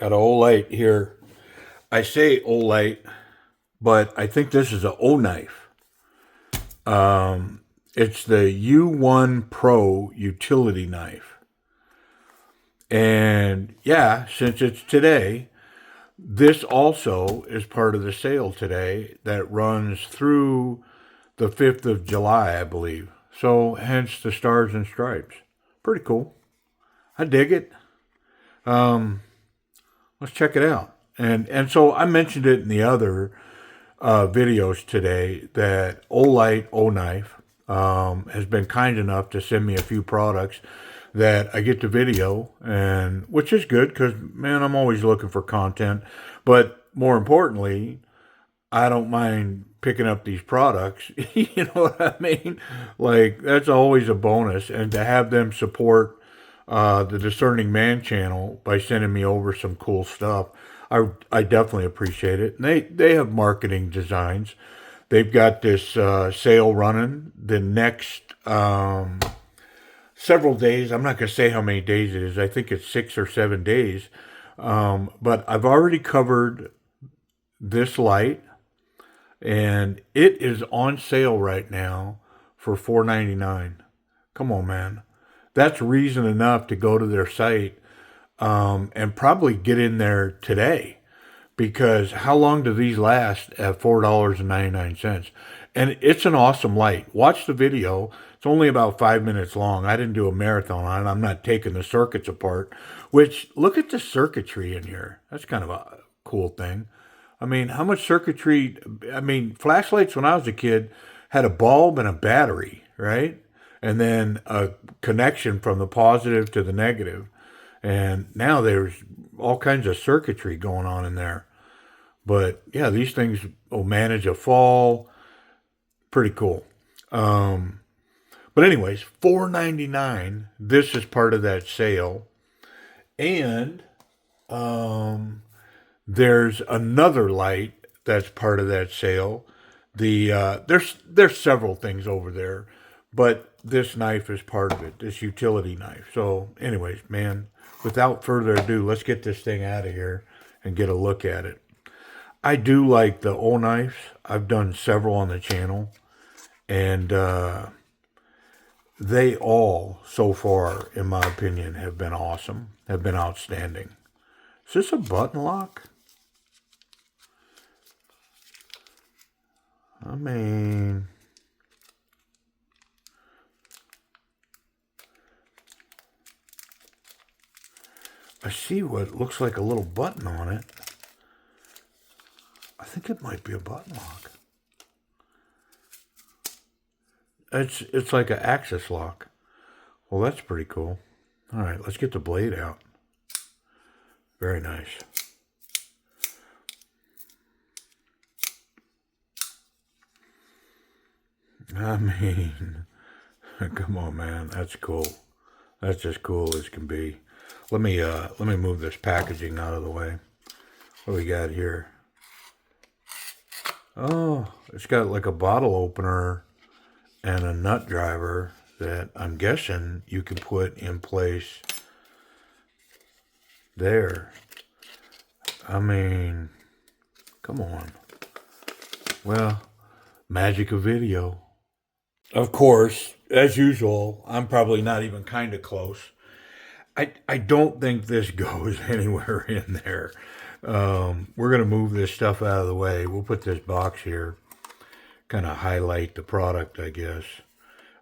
Got a Olite here. I say Olite, but I think this is a O-knife. It's the U1 Pro utility knife. And yeah, since it's today, this also is part of the sale today that runs through the 5th of July, I believe. So hence the stars and stripes. Pretty cool. I dig it. Um, let's check it out. And so I mentioned it in the other videos today that Olight O Knife has been kind enough to send me a few products that I get to video, and which is good because man, I'm always looking for content. But more importantly, I don't mind picking up these products. You know what I mean? Like that's always a bonus, and to have them support the Discerning Man channel by sending me over some cool stuff. I definitely appreciate it. And they have marketing designs. They've got this sale running the next several days. I'm not going to say how many days it is. I think it's 6 or 7 days. But I've already covered this light, and it is on sale right now for $4.99. Come on, man. That's reason enough to go to their site and probably get in there today because how long do these last at $4.99? And it's an awesome light. Watch the video. It's only about 5 minutes long. I didn't do a marathon on it. I'm not taking the circuits apart, which look at the circuitry in here. That's kind of a cool thing. I mean, how much circuitry? I mean, flashlights when I was a kid had a bulb and a battery, right? And then a connection from the positive to the negative. And now there's all kinds of circuitry going on in there. But yeah, these things will manage a fall. Pretty cool. But anyways, $4.99. This is part of that sale. And there's another light that's part of that sale. There's several things over there, but this knife is part of it. This utility knife. So, anyways, man, without further ado, let's get this thing out of here and get a look at it. I do like the O knives. I've done several on the channel, and they all, so far, in my opinion, have been awesome. Have been outstanding. Is this a button lock? I mean, I see what looks like a little button on it. I think it might be a button lock. It's like an access lock. Well, that's pretty cool. All right, let's get the blade out. Very nice. I mean, come on, man. That's cool. That's as cool as can be. Let me move this packaging out of the way. What do we got here? Oh, it's got like a bottle opener and a nut driver that I'm guessing you can put in place there. I mean, come on. Well, magic of video. Of course, as usual, I'm probably not even kind of close. I don't think this goes anywhere in there. We're going to move this stuff out of the way. We'll put this box here, kind of highlight the product, I guess.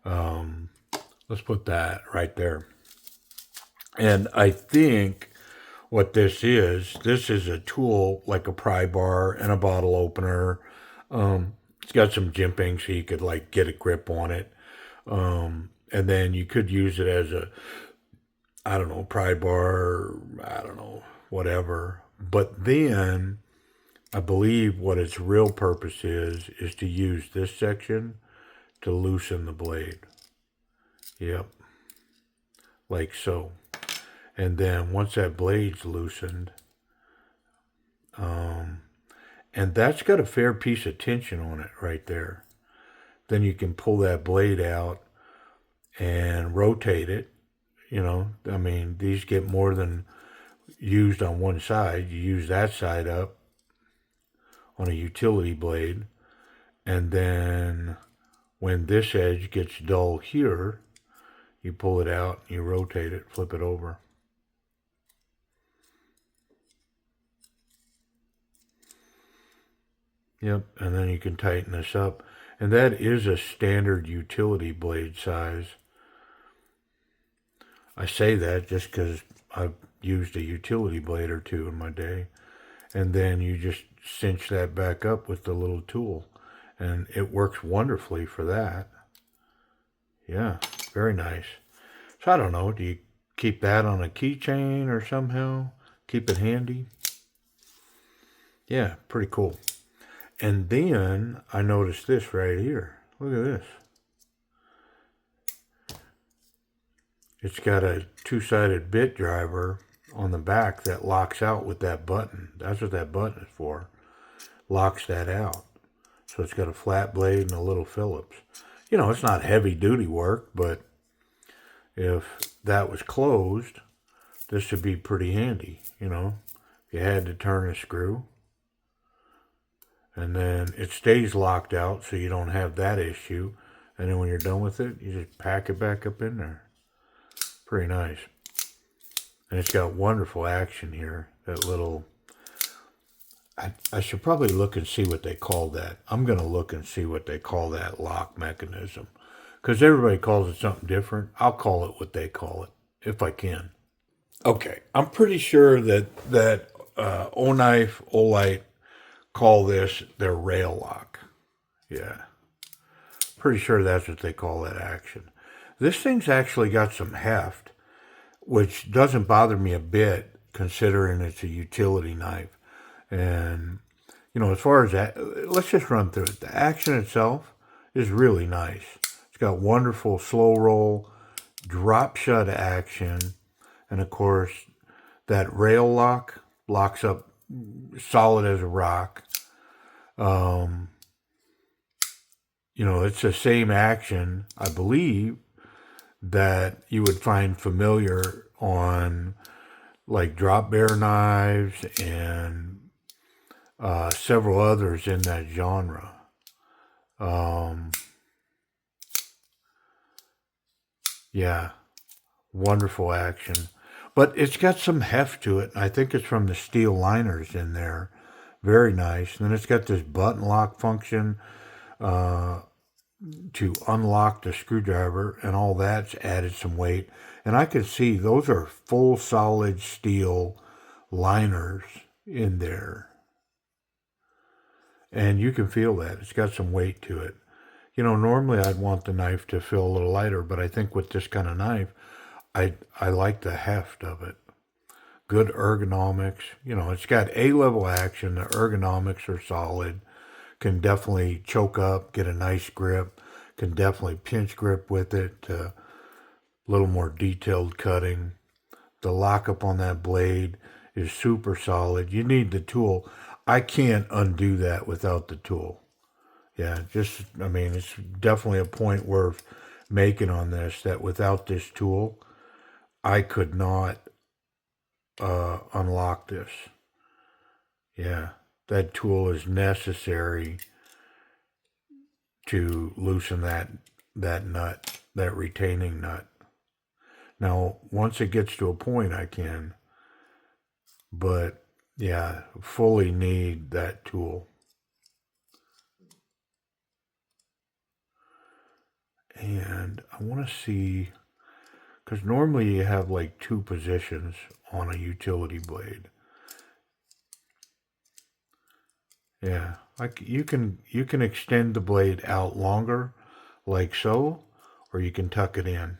Let's put that right there. And I think what this is a tool like a pry bar and a bottle opener. It's got some jimping so you could like get a grip on it. And then you could use it as a, I don't know, pry bar, I don't know, whatever. But then I believe what its real purpose is to use this section to loosen the blade. Yep. Like so. And then once that blade's loosened, and that's got a fair piece of tension on it right there, then you can pull that blade out and rotate it. You know, I mean, these get more than used on one side, you use that side up on a utility blade, and then when this edge gets dull here, you pull it out, you rotate it, flip it over. Yep, and then you can tighten this up. And that is a standard utility blade size. I say that just because I've used a utility blade or two in my day. And then you just cinch that back up with the little tool. And it works wonderfully for that. Yeah, very nice. So I don't know, do you keep that on a keychain or somehow? Keep it handy? Yeah, pretty cool. And then I noticed this right here. Look at this. It's got a two-sided bit driver on the back that locks out with that button. That's what that button is for. Locks that out. So it's got a flat blade and a little Phillips. You know, it's not heavy duty work, but if that was closed, this would be pretty handy, you know. If you had to turn a screw. And then it stays locked out so you don't have that issue. And then when you're done with it, you just pack it back up in there. Pretty nice. And it's got wonderful action here. That little... I should probably look and see what they call that. I'm going to look and see what they call that lock mechanism. Because everybody calls it something different. I'll call it what they call it, if I can. Okay, I'm pretty sure that Oknife, Olight call this their rail lock. Yeah. Pretty sure that's what they call that action. This thing's actually got some heft, which doesn't bother me a bit considering it's a utility knife. And, you know, as far as that, let's just run through it. The action itself is really nice. It's got wonderful slow roll, drop shut action, and of course, that rail lock locks up solid as a rock. You know, it's the same action, I believe, that you would find familiar on like drop bear knives and several others in that genre. Yeah, wonderful action. But it's got some heft to it. I think it's from the steel liners in there. Very nice. And then it's got this button lock function to unlock the screwdriver, and all that's added some weight. And I can see those are full solid steel liners in there. And you can feel that. It's got some weight to it. You know, normally I'd want the knife to feel a little lighter, but I think with this kind of knife, I like the heft of it. Good ergonomics. You know, it's got A-level action. The ergonomics are solid. Can definitely choke up, get a nice grip. Can definitely pinch grip with it. A little more detailed cutting. The lockup on that blade is super solid. You need the tool. I can't undo that without the tool. Yeah, I mean, it's definitely a point worth making on this, that without this tool, I could not unlock this. Yeah, that tool is necessary to loosen that nut, that retaining nut. Now, once it gets to a point, I can, but yeah, fully need that tool. And I want to see, because normally you have like two positions on a utility blade. Yeah, like you can extend the blade out longer, like so, or you can tuck it in.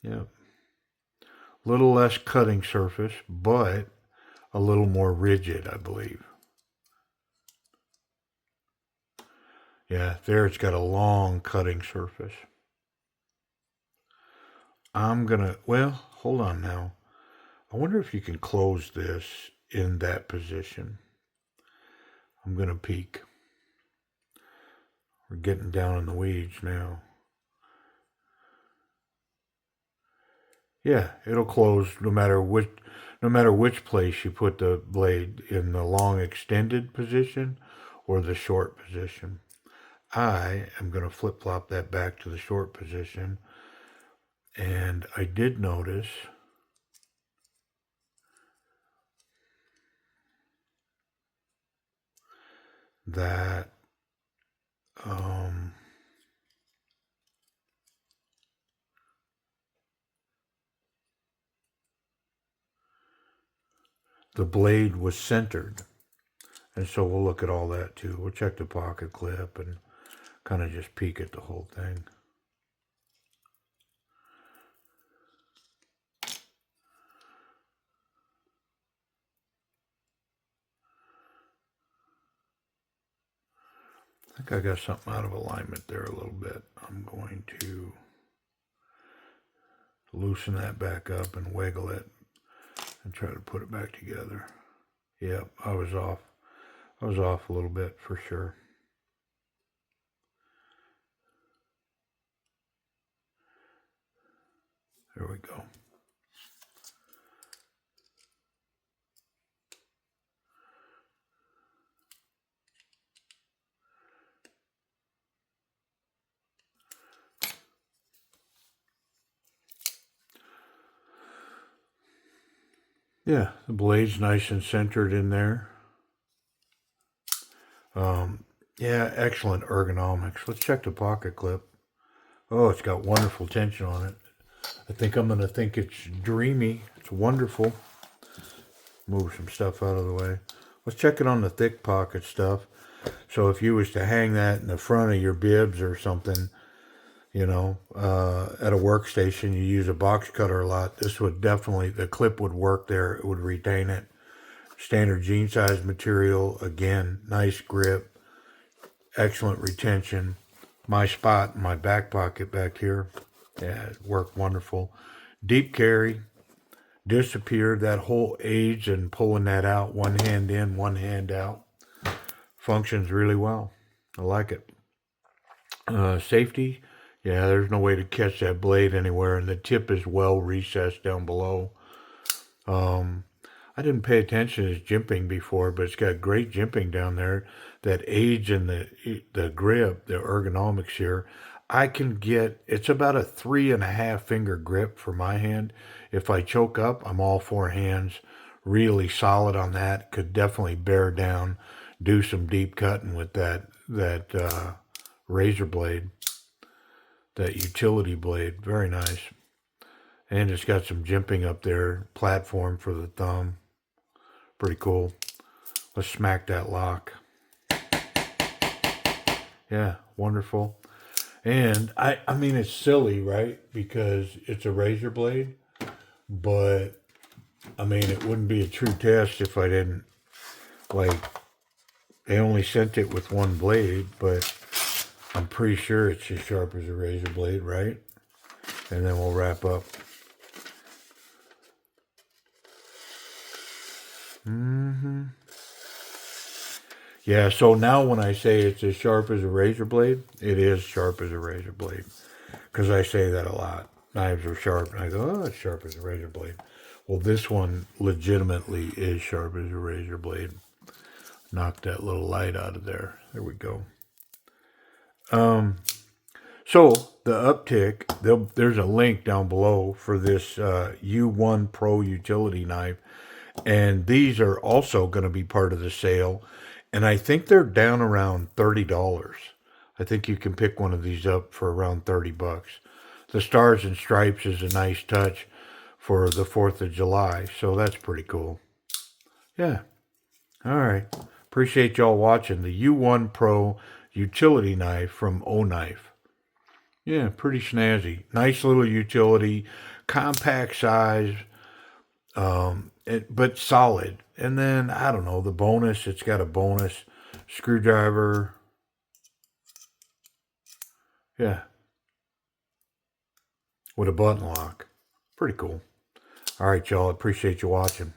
Yeah, little less cutting surface, but a little more rigid, I believe. Yeah, there it's got a long cutting surface. Well, hold on now. I wonder if you can close this in that position. I'm gonna peek. We're getting down in the weeds now. Yeah, it'll close no matter which place you put the blade, in the long extended position or the short position. I am going to flip flop that back to the short position, and I did notice that um, the blade was centered. And so we'll look at all that too. We'll check the pocket clip and kind of just peek at the whole thing. I think I got something out of alignment there a little bit. I'm going to loosen that back up and wiggle it and try to put it back together. Yep, I was off. I was off a little bit for sure. There we go. Yeah, the blade's nice and centered in there. Yeah, excellent ergonomics. Let's check the pocket clip. Oh, it's got wonderful tension on it. I think I'm going to think it's dreamy. It's wonderful. Move some stuff out of the way. Let's check it on the thick pocket stuff. So if you was to hang that in the front of your bibs or something, at a workstation, you use a box cutter a lot, this would definitely, the clip would work there. It would retain it. Standard jean size material. Again, nice grip. Excellent retention. My spot in my back pocket back here. Yeah, it worked wonderful. Deep carry. Disappeared. That whole aids in pulling that out. One hand in, one hand out. Functions really well. I like it. Safety. Yeah, there's no way to catch that blade anywhere, and the tip is well recessed down below. I didn't pay attention to its jimping before, but it's got great jimping down there that aids in the grip, the ergonomics here. It's about a 3.5 finger grip for my hand. If I choke up, I'm all four hands. Really solid on that. Could definitely bear down, do some deep cutting with that razor blade, that utility blade. Very nice. And it's got some jimping up there, platform for the thumb. Pretty cool. Let's smack that lock. Yeah, wonderful. And I mean, it's silly, right? Because it's a razor blade, but I mean, it wouldn't be a true test if I didn't, like, they only sent it with one blade, but I'm pretty sure it's as sharp as a razor blade, right? And then we'll wrap up. Yeah, so now when I say it's as sharp as a razor blade, it is sharp as a razor blade. Because I say that a lot. Knives are sharp, and I go, oh, it's sharp as a razor blade. Well, this one legitimately is sharp as a razor blade. Knock that little light out of there. There we go. So the uptick, there's a link down below for this U1 Pro utility knife. And these are also going to be part of the sale. And I think they're down around $30. I think you can pick one of these up for around $30. The Stars and Stripes is a nice touch for the 4th of July. So that's pretty cool. Yeah. All right. Appreciate y'all watching the U1 Pro utility knife from Oknife. Yeah, pretty snazzy. Nice little utility, compact size, but solid. And then, I don't know, the bonus, it's got a bonus screwdriver. Yeah, with a button lock. Pretty cool. All right, y'all. Appreciate you watching.